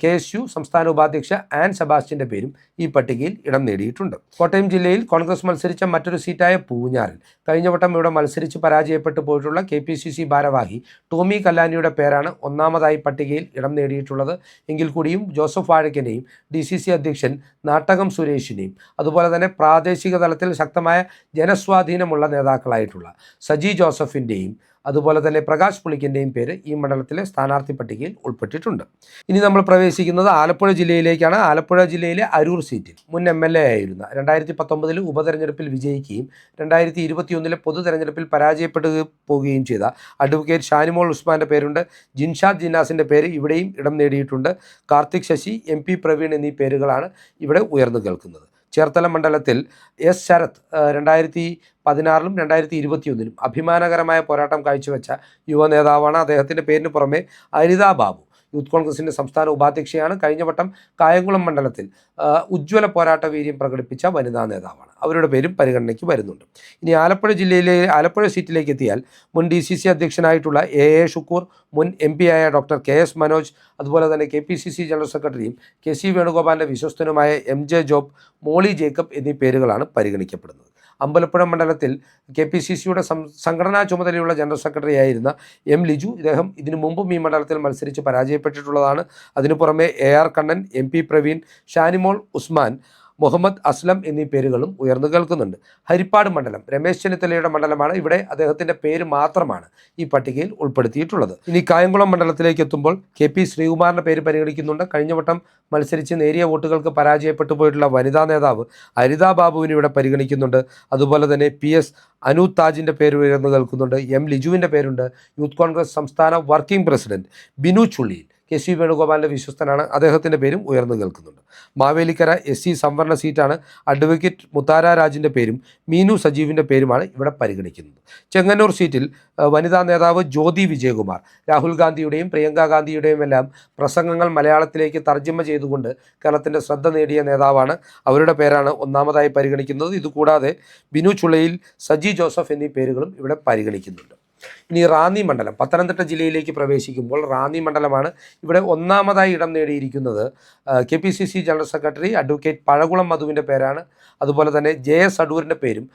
KSU സംസ്ഥാന ഉപാധ്യക്ഷ ആൻ സെബാസ്റ്റ്യൻ്റെ പേരും ഈ പട്ടികയിൽ ഇടം നേടിയിട്ടുണ്ട്. കോട്ടയം ജില്ലയിൽ കോൺഗ്രസ് മത്സരിച്ച മറ്റൊരു സീറ്റായ പൂഞ്ഞാറിൽ കഴിഞ്ഞ വട്ടം ഇവിടെ മത്സരിച്ച് പരാജയപ്പെട്ടു പോയിട്ടുള്ള KPCC ഭാരവാഹി ടോമി കല്ലാനിയുടെ പേരാണ് ഒന്നാമതായി പട്ടികയിൽ ഇടം നേടിയിട്ടുള്ളത്. എങ്കിൽ കൂടിയും ജോസഫ് വാഴയ്ക്കനെയും DCC അധ്യക്ഷൻ നാട്ടകം സുരേഷിനെയും അതുപോലെ തന്നെ പ്രാദേശിക തലത്തിൽ ശക്തമായ ജനസ്വാധീനമുള്ള നേതാക്കളായിട്ടുള്ള സജി ജോസഫിൻ്റെയും അതുപോലെ തന്നെ പ്രകാശ് പുളിക്കിൻ്റെയും പേര് ഈ മണ്ഡലത്തിലെ സ്ഥാനാർത്ഥി പട്ടികയിൽ ഉൾപ്പെട്ടിട്ടുണ്ട്. ഇനി നമ്മൾ പ്രവേശിക്കുന്നത് ആലപ്പുഴ ജില്ലയിലേക്കാണ്. ആലപ്പുഴ ജില്ലയിലെ അരൂർ സീറ്റിൽ മുൻ MLA ആയിരുന്ന 2019 ഉപതെരഞ്ഞെടുപ്പിൽ വിജയിക്കുകയും 2021 പൊതു തെരഞ്ഞെടുപ്പിൽ പരാജയപ്പെട്ടു പോവുകയും ചെയ്ത അഡ്വക്കേറ്റ് ഷാനിമോൾ ഉസ്മാൻ്റെ പേരുണ്ട്. ജിൻഷാദ് ജിന്നാസിൻ്റെ പേര് ഇവിടെയും ഇടം നേടിയിട്ടുണ്ട്. കാർത്തിക് ശശി, MP പ്രവീൺ എന്നീ പേരുകളാണ് ഇവിടെ ഉയർന്നു കേൾക്കുന്നത്. ചേർത്തല മണ്ഡലത്തിൽ S ശരത് 2016-ലും 2021-ലും അഭിമാനകരമായ പോരാട്ടം കാഴ്ചവെച്ച യുവ നേതാവാണ്. അദ്ദേഹത്തിൻ്റെ പേരിന് പുറമെ അരിത ബാബു യൂത്ത് കോൺഗ്രസിൻ്റെ സംസ്ഥാന ഉപാധ്യക്ഷയാണ്. കഴിഞ്ഞ വട്ടം കായംകുളം മണ്ഡലത്തിൽ ഉജ്ജ്വല പോരാട്ട വീര്യം പ്രകടിപ്പിച്ച വനിതാ നേതാവാണ്. അവരുടെ പേരും പരിഗണനയ്ക്ക് വരുന്നുണ്ട്. ഇനി ആലപ്പുഴ സീറ്റിലേക്ക് എത്തിയാൽ മുൻ DCC അധ്യക്ഷനായിട്ടുള്ള AA ഷുക്കൂർ, മുൻ MP ആയ ഡോക്ടർ KS മനോജ്, അതുപോലെ തന്നെ KPCC ജനറൽ സെക്രട്ടറിയും KC വേണുഗോപാലിൻ്റെ വിശ്വസ്തനുമായ MJ ജോബ്, മോളി ജേക്കബ് എന്നീ പേരുകളാണ് പരിഗണിക്കപ്പെടുന്നത്. അമ്പലപ്പുഴ മണ്ഡലത്തിൽ KPCCയുടെ സംഘടനാ ചുമതലയുള്ള ജനറൽ സെക്രട്ടറി ആയിരുന്ന M ലിജു, ഇദ്ദേഹം ഇതിനു മുമ്പും ഈ മണ്ഡലത്തിൽ മത്സരിച്ച് പരാജയപ്പെട്ടിട്ടുള്ളതാണ്. അതിനു പുറമെ AR കണ്ണൻ, MP പ്രവീൺ, ഷാനിമോൾ ഉസ്മാൻ, മുഹമ്മദ് അസ്ലം എന്നീ പേരുകളും ഉയർന്നു കേൾക്കുന്നുണ്ട്. ഹരിപ്പാട് മണ്ഡലം രമേശ് ചെന്നിത്തലയുടെ മണ്ഡലമാണ്. ഇവിടെ അദ്ദേഹത്തിൻ്റെ പേര് മാത്രമാണ് ഈ പട്ടികയിൽ ഉൾപ്പെടുത്തിയിട്ടുള്ളത്. ഇനി കായംകുളം മണ്ഡലത്തിലേക്ക് എത്തുമ്പോൾ KP ശ്രീകുമാറിൻ്റെ പേര് പരിഗണിക്കുന്നുണ്ട്. കഴിഞ്ഞ വട്ടം മത്സരിച്ച് നേരിയ വോട്ടുകൾക്ക് പരാജയപ്പെട്ടു പോയിട്ടുള്ള വനിതാ നേതാവ് അരിത ബാബുവിനെ ഇവിടെ പരിഗണിക്കുന്നുണ്ട്. അതുപോലെ തന്നെ PS അനൂപ് താജിൻ്റെ പേര് ഉയർന്നു കേൾക്കുന്നുണ്ട്. M ലിജുവിൻ്റെ പേരുണ്ട്. യൂത്ത് കോൺഗ്രസ് സംസ്ഥാന working president Binu Chulliyil KC വേണുഗോപാലിൻ്റെ വിശ്വസ്തനാണ്. അദ്ദേഹത്തിൻ്റെ പേരും ഉയർന്നു കേൾക്കുന്നുണ്ട്. മാവേലിക്കര SC സംവരണ സീറ്റാണ്. അഡ്വക്കേറ്റ് മുത്താര രാജിൻ്റെ പേരും മീനു സജീവിൻ്റെ പേരുമാണ് ഇവിടെ പരിഗണിക്കുന്നത്. ചെങ്ങന്നൂർ സീറ്റിൽ വനിതാ നേതാവ് ജ്യോതി വിജയകുമാർ രാഹുൽ ഗാന്ധിയുടെയും പ്രിയങ്ക ഗാന്ധിയുടെയും എല്ലാം പ്രസംഗങ്ങൾ മലയാളത്തിലേക്ക് തർജ്ജമ ചെയ്തുകൊണ്ട് കേരളത്തിൻ്റെ ശ്രദ്ധ നേടിയ നേതാവാണ്. അവരുടെ പേരാണ് ഒന്നാമതായി പരിഗണിക്കുന്നത്. ഇതുകൂടാതെ ബിനു ചുളയിൽ, സജി ജോസഫ് എന്നീ പേരുകളും ഇവിടെ പരിഗണിക്കുന്നുണ്ട്. ഇനി റാന്നി മണ്ഡലം പത്തനംതിട്ട ജില്ലയിലേക്ക് പ്രവേശിക്കുമ്പോൾ റാന്നി മണ്ഡലമാണ്. ഇവിടെ ഒന്നാമതായി ഇടം നേടിയിരിക്കുന്നത് KPCC general secretary advocate Pazhakulam മധുവിൻ്റെ പേരാണ്. അതുപോലെ തന്നെ JS അടൂരിൻ്റെ പേരും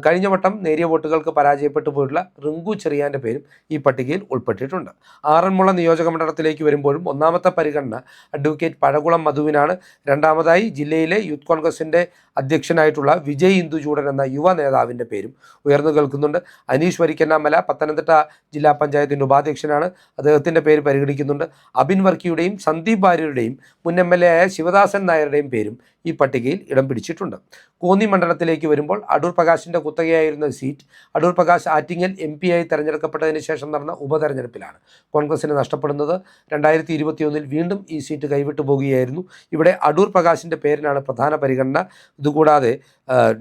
കഴിഞ്ഞ വട്ടം നേരിയ വോട്ടുകൾക്ക് പരാജയപ്പെട്ടു പോയിട്ടുള്ള റിങ്കു ചെറിയാൻ്റെ പേരും ഈ പട്ടികയിൽ ഉൾപ്പെട്ടിട്ടുണ്ട്. ആറന്മുള നിയോജക മണ്ഡലത്തിലേക്ക് വരുമ്പോഴും ഒന്നാമത്തെ പരിഗണന അഡ്വക്കേറ്റ് പഴകുളം മധുവിനാണ്. രണ്ടാമതായി ജില്ലയിലെ യൂത്ത് കോൺഗ്രസിൻ്റെ അധ്യക്ഷനായിട്ടുള്ള വിജയ് ഇന്ദുചൂടൻ എന്ന യുവ നേതാവിൻ്റെ പേരും ഉയർന്നു കേൾക്കുന്നുണ്ട്. അനീഷ് വരിക്കന്നാമല പത്തനംതിട്ട ജില്ലാ പഞ്ചായത്തിൻ്റെ ഉപാധ്യക്ഷനാണ്, അദ്ദേഹത്തിൻ്റെ പേര് പരിഗണിക്കുന്നുണ്ട്. അബിൻ വർക്കിയുടെയും സന്ദീപ് വാര്യരുടെയും മുൻ MLA ആയ ശിവദാസൻ നായരുടെയും പേരും ഈ പട്ടികയിൽ ഇടം പിടിച്ചിട്ടുണ്ട്. കോന്നി മണ്ഡലത്തിലേക്ക് വരുമ്പോൾ അടൂർ പ്രകാശിൻ്റെ കുത്തകയായിരുന്ന സീറ്റ് അടൂർ പ്രകാശ് ആറ്റിങ്ങൽ MP ആയി തെരഞ്ഞെടുക്കപ്പെട്ടതിന് ശേഷം നടന്ന ഉപതെരഞ്ഞെടുപ്പിലാണ് കോൺഗ്രസിന് നഷ്ടപ്പെടുന്നത്. 2021 വീണ്ടും ഈ സീറ്റ് കൈവിട്ടു പോകുകയായിരുന്നു. ഇവിടെ അടൂർ പ്രകാശിൻ്റെ പേരിനാണ് പ്രധാന പരിഗണന. ഇതുകൂടാതെ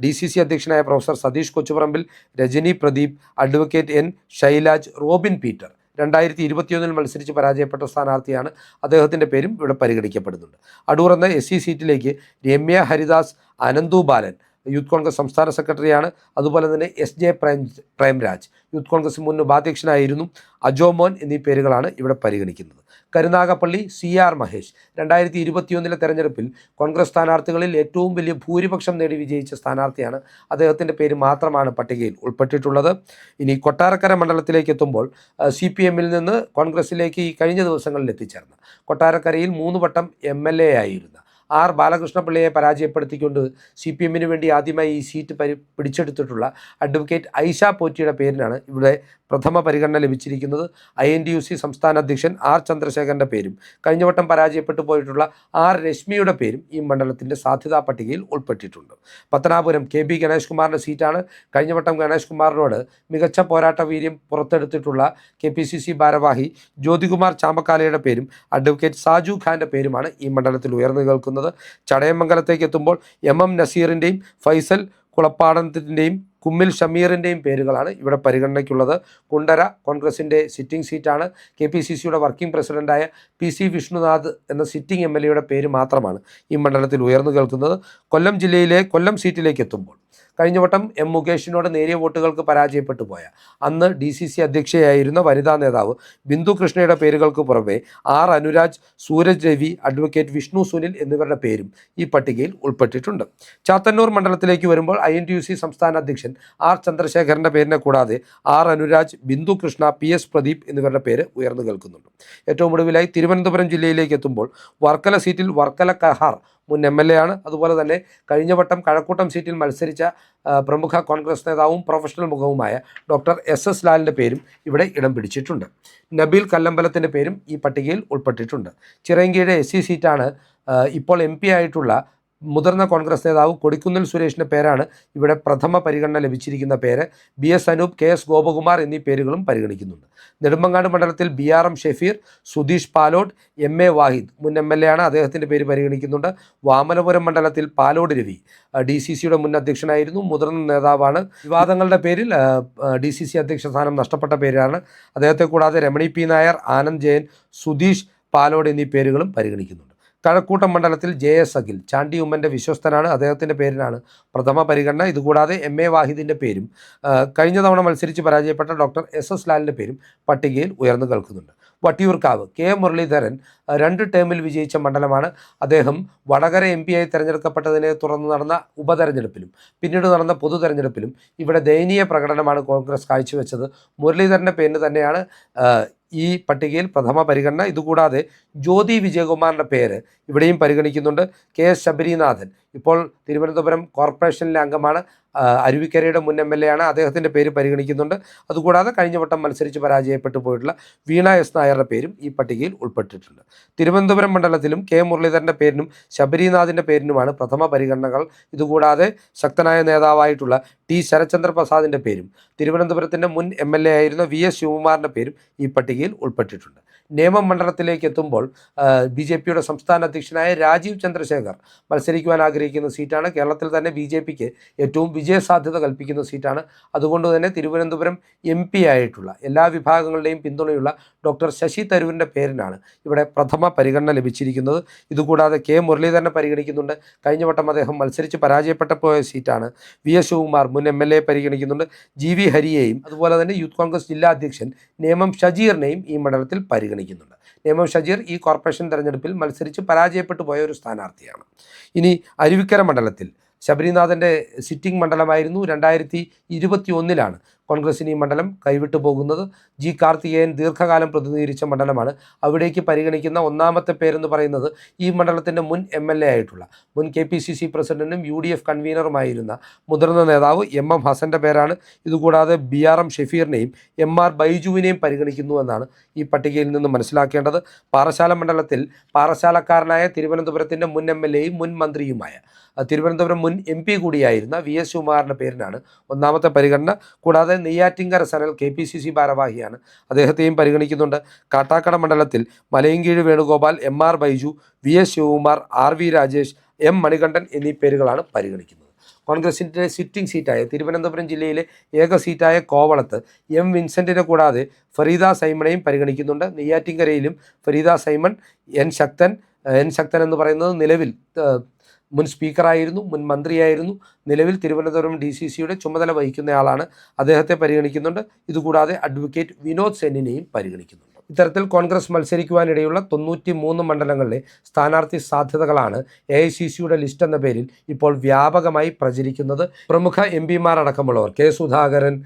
DCC അധ്യക്ഷനായ professor Satheesh Kochuparambil, Rajani Pradeep, advocate N Shailaj, Robin Peter 2021 മത്സരിച്ച് പരാജയപ്പെട്ട സ്ഥാനാർത്ഥിയാണ്. അദ്ദേഹത്തിൻ്റെ പേരും ഇവിടെ പരിഗണിക്കപ്പെടുന്നുണ്ട്. അടൂർ എന്ന SC സീറ്റിലേക്ക് രമ്യ ഹരിദാസ്, അനന്തു ബാലൻ യൂത്ത് കോൺഗ്രസ് സംസ്ഥാന സെക്രട്ടറിയാണ്. അതുപോലെ തന്നെ SJ പ്രേംരാജ് യൂത്ത് കോൺഗ്രസ് മുൻ ഉപാധ്യക്ഷനായിരുന്നു. അജോമോൻ എന്നീ പേരുകളാണ് ഇവിടെ പരിഗണിക്കുന്നത്. കരുനാഗപ്പള്ളി CR മഹേഷ് 2021 തെരഞ്ഞെടുപ്പിൽ കോൺഗ്രസ് സ്ഥാനാർത്ഥികളിൽ ഏറ്റവും വലിയ ഭൂരിപക്ഷം നേടി വിജയിച്ച സ്ഥാനാർത്ഥിയാണ്. അദ്ദേഹത്തിൻ്റെ പേര് മാത്രമാണ് പട്ടികയിൽ ഉൾപ്പെട്ടിട്ടുള്ളത്. ഇനി കൊട്ടാരക്കര മണ്ഡലത്തിലേക്ക് എത്തുമ്പോൾ CPM നിന്ന് കോൺഗ്രസിലേക്ക് ഈ കഴിഞ്ഞ ദിവസങ്ങളിൽ എത്തിച്ചേർന്ന കൊട്ടാരക്കരയിൽ 3 വട്ടം MLA ആയിരുന്ന R ബാലകൃഷ്ണപിള്ളയെ പരാജയപ്പെടുത്തിക്കൊണ്ട് CPM വേണ്ടി ആദ്യമായി ഈ സീറ്റ് പിടിച്ചെടുത്തിട്ടുള്ള അഡ്വക്കേറ്റ് ഐഷ പോറ്റിയുടെ പേരിനാണ് ഇവിടെ പ്രഥമ പരിഗണന ലഭിച്ചിരിക്കുന്നത്. INTUC സംസ്ഥാന അധ്യക്ഷൻ R ചന്ദ്രശേഖരൻ്റെ പേരും കഴിഞ്ഞ വട്ടം പരാജയപ്പെട്ടു പോയിട്ടുള്ള R രശ്മിയുടെ പേരും ഈ മണ്ഡലത്തിൻ്റെ സാധ്യതാ പട്ടികയിൽ ഉൾപ്പെട്ടിട്ടുണ്ട്. പത്തനാപുരം KB ഗണേഷ് കുമാറിൻ്റെ സീറ്റാണ്. കഴിഞ്ഞ വട്ടം ഗണേഷ് കുമാറിനോട് മികച്ച പോരാട്ട വീര്യം പുറത്തെടുത്തിട്ടുള്ള KPCC ഭാരവാഹി ജ്യോതികുമാർ ചാമ്പക്കാലയുടെ പേരും അഡ്വക്കേറ്റ് സാജു ഖാൻ്റെ പേരുമാണ് ഈ മണ്ഡലത്തിൽ ഉയർന്നു കേൾക്കുന്നത്. ചടയമംഗലത്തേക്ക് എത്തുമ്പോൾ MM നസീറിൻ്റെയും ഫൈസൽ കുളപ്പാടത്തിൻ്റെയും കുമ്മിൽ ഷമീറിൻ്റെയും പേരുകളാണ് ഇവിടെ പരിഗണനയ്ക്കുള്ളത്. കുണ്ടര കോൺഗ്രസിൻ്റെ സിറ്റിംഗ് സീറ്റാണ്. KPCCയുടെ വർക്കിംഗ് പ്രസിഡൻ്റായ PC വിഷ്ണുനാഥ് എന്ന സിറ്റിംഗ് MLAയുടെ പേര് മാത്രമാണ് ഈ മണ്ഡലത്തിൽ ഉയർന്നു കേൾക്കുന്നത്. കൊല്ലം ജില്ലയിലെ കൊല്ലം സീറ്റിലേക്ക് എത്തുമ്പോൾ കഴിഞ്ഞ വട്ടം M മുകേഷിനോട് നേരിയ വോട്ടുകൾക്ക് പരാജയപ്പെട്ടു പോയ അന്ന് DCC അധ്യക്ഷയായിരുന്ന വനിതാ നേതാവ് ബിന്ദു കൃഷ്ണയുടെ പേരുകൾക്ക് പുറമെ R അനുരാജ്, സൂരജ് രവി, അഡ്വക്കേറ്റ് വിഷ്ണു സുനിൽ എന്നിവരുടെ പേരും ഈ പട്ടികയിൽ ഉൾപ്പെട്ടിട്ടുണ്ട്. ചാത്തന്നൂർ മണ്ഡലത്തിലേക്ക് വരുമ്പോൾ INTUC സംസ്ഥാന അധ്യക്ഷൻ R ചന്ദ്രശേഖരൻ്റെ പേരിനെ കൂടാതെ R അനുരാജ്, ബിന്ദു കൃഷ്ണ, PS പ്രദീപ് എന്നിവരുടെ പേര് ഉയർന്നു കേൾക്കുന്നുണ്ട്. ഏറ്റവും ഒടുവിലായി തിരുവനന്തപുരം ജില്ലയിലേക്ക് എത്തുമ്പോൾ വർക്കല സീറ്റിൽ വർക്കല കഹാർ മുൻ MLA ആണ്. അതുപോലെ തന്നെ കഴിഞ്ഞ വട്ടം കഴക്കൂട്ടം സീറ്റിൽ മത്സരിച്ച പ്രമുഖ കോൺഗ്രസ് നേതാവും പ്രൊഫഷണൽ മുഖവുമായ ഡോക്ടർ SS ലാലിൻ്റെ പേരും ഇവിടെ ഇടം പിടിച്ചിട്ടുണ്ട്. നബീൽ കല്ലമ്പലത്തിൻ്റെ പേരും ഈ പട്ടികയിൽ ഉൾപ്പെട്ടിട്ടുണ്ട്. ചിറയൻകീഴ് SC സീറ്റാണ്. ഇപ്പോൾ MP ആയിട്ടുള്ള മുതിർന്ന കോൺഗ്രസ് നേതാവ് കൊടിക്കുന്നിൽ സുരേഷിൻ്റെ പേരാണ് ഇവിടെ പ്രഥമ പരിഗണന ലഭിച്ചിരിക്കുന്ന പേര്. BS അനൂപ്, KS ഗോപകുമാർ എന്നീ പേരുകളും പരിഗണിക്കുന്നുണ്ട്. നെടുമങ്ങാട് മണ്ഡലത്തിൽ BRM ഷെഫീർ, സുധീഷ് പാലോട്, MA വാഹിദ് മുൻ MLA ആണ്, അദ്ദേഹത്തിൻ്റെ പേര് പരിഗണിക്കുന്നുണ്ട്. വാമനപുരം മണ്ഡലത്തിൽ പാലോട് രവി DCCയുടെ മുൻ അധ്യക്ഷനായിരുന്നു, മുതിർന്ന നേതാവാണ്. വിവാദങ്ങളുടെ പേരിൽ DCC അധ്യക്ഷ സ്ഥാനം നഷ്ടപ്പെട്ട പേരാണ്. അദ്ദേഹത്തെ കൂടാതെ രമണി P നായർ, ആനന്ദ് ജയൻ, സുധീഷ് പാലോട് എന്നീ പേരുകളും പരിഗണിക്കുന്നുണ്ട്. കഴക്കൂട്ടം മണ്ഡലത്തിൽ JS അഖിൽ ചാണ്ടി ഉമ്മൻ്റെ വിശ്വസ്തനാണ്, അദ്ദേഹത്തിൻ്റെ പേരിനാണ് പ്രഥമ പരിഗണന. ഇതുകൂടാതെ MA വാഹിദിൻ്റെ പേരും കഴിഞ്ഞ തവണ മത്സരിച്ച് പരാജയപ്പെട്ട ഡോക്ടർ SS ലാലിൻ്റെ പേരും പട്ടികയിൽ ഉയർന്നു കേൾക്കുന്നുണ്ട്. വട്ടിയൂർക്കാവ് K മുരളീധരൻ 2 ടേമിൽ വിജയിച്ച മണ്ഡലമാണ്. അദ്ദേഹം വടകര MP ആയി തിരഞ്ഞെടുക്കപ്പെട്ടതിനെ തുടർന്ന് നടന്ന ഉപതെരഞ്ഞെടുപ്പിലും പിന്നീട് നടന്ന പൊതു തെരഞ്ഞെടുപ്പിലും ഇവിടെ ദയനീയ പ്രകടനമാണ് കോൺഗ്രസ് കാഴ്ചവെച്ചത്. മുരളീധരൻ്റെ പേരിന് തന്നെയാണ് ഈ പട്ടികയിൽ പ്രഥമ പരിഗണന. ഇതുകൂടാതെ ജ്യോതി വിജയകുമാറിൻ്റെ പേര് ഇവിടെയും പരിഗണിക്കുന്നുണ്ട്. KS ശബരിനാഥൻ ഇപ്പോൾ തിരുവനന്തപുരം കോർപ്പറേഷനിലെ അംഗമാണ്, അരുവിക്കരയുടെ മുൻ MLA ആണ്, അദ്ദേഹത്തിൻ്റെ പേര് പരിഗണിക്കുന്നുണ്ട്. അതുകൂടാതെ കഴിഞ്ഞ വട്ടം മത്സരിച്ച് പരാജയപ്പെട്ടു പോയിട്ടുള്ള വീണ S നായരുടെ പേരും ഈ പട്ടികയിൽ ഉൾപ്പെട്ടിട്ടുണ്ട്. തിരുവനന്തപുരം മണ്ഡലത്തിലും K മുരളീധരൻ്റെ പേരിനും ശബരിനാഥിൻ്റെ പേരിനുമാണ് പ്രഥമ പരിഗണനകൾ. ഇതുകൂടാതെ ശക്തനായ നേതാവായിട്ടുള്ള T ശരത്ചന്ദ്ര പ്രസാദിൻ്റെ പേരും തിരുവനന്തപുരത്തിൻ്റെ മുൻ MLA ആയിരുന്ന VS ശിവകുമാറിൻ്റെ പേരും ഈ പട്ടികയിൽ ഉൾപ്പെട്ടിട്ടുണ്ട്. നേമം മണ്ഡലത്തിലേക്ക് എത്തുമ്പോൾ BJPയുടെ സംസ്ഥാന അധ്യക്ഷനായ രാജീവ് ചന്ദ്രശേഖർ മത്സരിക്കുവാൻ ആഗ്രഹിക്കുന്ന സീറ്റാണ്. കേരളത്തിൽ തന്നെ BJPക്ക് ഏറ്റവും വിജയസാധ്യത കൽപ്പിക്കുന്ന സീറ്റാണ്. അതുകൊണ്ട് തന്നെ തിരുവനന്തപുരം MP ആയിട്ടുള്ള എല്ലാ വിഭാഗങ്ങളുടെയും പിന്തുണയുള്ള ഡോക്ടർ ശശി തരൂരിൻ്റെ പേരിനാണ് ഇവിടെ പ്രഥമ പരിഗണന ലഭിച്ചിരിക്കുന്നത്. ഇതുകൂടാതെ K മുരളീധരനെ പരിഗണിക്കുന്നുണ്ട്. കഴിഞ്ഞ വട്ടം അദ്ദേഹം മത്സരിച്ച് പരാജയപ്പെട്ട പോയ സീറ്റാണ്. VS ശിവകുമാർ മുൻ MLA പരിഗണിക്കുന്നുണ്ട്. GV ഹരിയെയും അതുപോലെ തന്നെ യൂത്ത് കോൺഗ്രസ് ജില്ലാ അധ്യക്ഷൻ നേമം ഷജീറിനെയും ഈ മണ്ഡലത്തിൽ പരിഗണിക്കുന്നുണ്ട്. നേമം ഷജീർ ഈ കോർപ്പറേഷൻ തെരഞ്ഞെടുപ്പിൽ മത്സരിച്ച് പരാജയപ്പെട്ടു പോയ ഒരു സ്ഥാനാർത്ഥിയാണ്. ഇനി അരുവിക്കര മണ്ഡലത്തിൽ ശബരിനാഥൻ്റെ സിറ്റിംഗ് മണ്ഡലമായിരുന്നു. 2021 കോൺഗ്രസിന് ഈ മണ്ഡലം കൈവിട്ടു പോകുന്നത്. ജി കാർത്തികേയൻ ദീർഘകാലം പ്രതിനിധീകരിച്ച മണ്ഡലമാണ്. അവിടേക്ക് പരിഗണിക്കുന്ന ഒന്നാമത്തെ പേരെന്ന് പറയുന്നത് ഈ മണ്ഡലത്തിൻ്റെ മുൻ MLA ആയിട്ടുള്ള മുൻ KPCC പ്രസിഡന്റും UDF കൺവീനറുമായിരുന്ന മുതിർന്ന നേതാവ് MM ഹസൻ്റെ പേരാണ്. ഇതുകൂടാതെ BRM ഷെഫീറിനെയും MR ബൈജുവിനെയും പരിഗണിക്കുന്നുവെന്നാണ് ഈ പട്ടികയിൽ നിന്ന് മനസ്സിലാക്കേണ്ടത്. പാറശാല മണ്ഡലത്തിൽ പാറശാലക്കാരനായ തിരുവനന്തപുരത്തിൻ്റെ മുൻ MLAയും മുൻ മന്ത്രിയുമായ തിരുവനന്തപുരം മുൻ MP കൂടിയായിരുന്ന VS ശിവകുമാറിൻ്റെ പേരിനാണ് ഒന്നാമത്തെ പരിഗണന. കൂടാതെ നെയ്യാറ്റിൻകര സനൽ KPCC ഭാരവാഹിയാണ്, അദ്ദേഹത്തെയും പരിഗണിക്കുന്നുണ്ട്. കാട്ടാക്കട മണ്ഡലത്തിൽ Malayinkeezhu Venugopal, MR Baiju, VS Shivakumar, RV Rajesh, M Manikandan എന്നീ പേരുകളാണ് പരിഗണിക്കുന്നത്. കോൺഗ്രസിൻ്റെ സിറ്റിംഗ് സീറ്റായ തിരുവനന്തപുരം ജില്ലയിലെ ഏക സീറ്റായ കോവളത്ത് M വിൻസെൻറ്റിനെ കൂടാതെ ഫരീദ സൈമണെയും പരിഗണിക്കുന്നുണ്ട്. നെയ്യാറ്റിൻകരയിലും ഫരീദ സൈമൺ, N ശക്തൻ എന്ന് പറയുന്നത് നിലവിൽ മുൻ സ്പീക്കറായിരുന്നു, മുൻ മന്ത്രിയായിരുന്നു, നിലവിൽ തിരുവനന്തപുരം DCCയുടെ ചുമതല വഹിക്കുന്നയാളാണ്, അദ്ദേഹത്തെ പരിഗണിക്കുന്നുണ്ട്. ഇതുകൂടാതെ അഡ്വക്കേറ്റ് വിനോദ് സെന്നിനെയും പരിഗണിക്കുന്നുണ്ട്. ഇത്തരത്തിൽ കോൺഗ്രസ് മത്സരിക്കുവാനിടയുള്ള 93 മണ്ഡലങ്ങളിലെ സ്ഥാനാർത്ഥി സാധ്യതകളാണ് AICCയുടെ ലിസ്റ്റ് എന്ന പേരിൽ ഇപ്പോൾ വ്യാപകമായി പ്രചരിക്കുന്നത്. പ്രമുഖ MP-മാർ അടക്കമുള്ളവർ K സുധാകരൻ,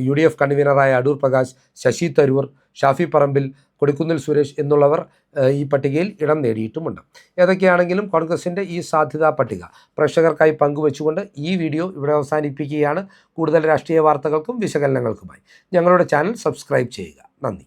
UDF കൺവീനറായ അടൂർ പ്രകാശ്, ശശി തരൂർ, ഷാഫി പറമ്പിൽ, കൊടിക്കുന്നിൽ സുരേഷ് എന്നുള്ളവർ ഈ പട്ടികയിൽ ഇടം നേടിയിട്ടുമുണ്ട്. ഏതൊക്കെയാണെങ്കിലും കോൺഗ്രസിൻ്റെ ഈ സാധ്യതാ പട്ടിക പ്രേക്ഷകർക്കായി പങ്കുവെച്ചുകൊണ്ട് ഈ വീഡിയോ ഇവിടെ അവസാനിപ്പിക്കുകയാണ്. കൂടുതൽ രാഷ്ട്രീയ വാർത്തകൾക്കും വിശകലനങ്ങൾക്കുമായി ഞങ്ങളുടെ ചാനൽ സബ്സ്ക്രൈബ് ചെയ്യുക. നന്ദി.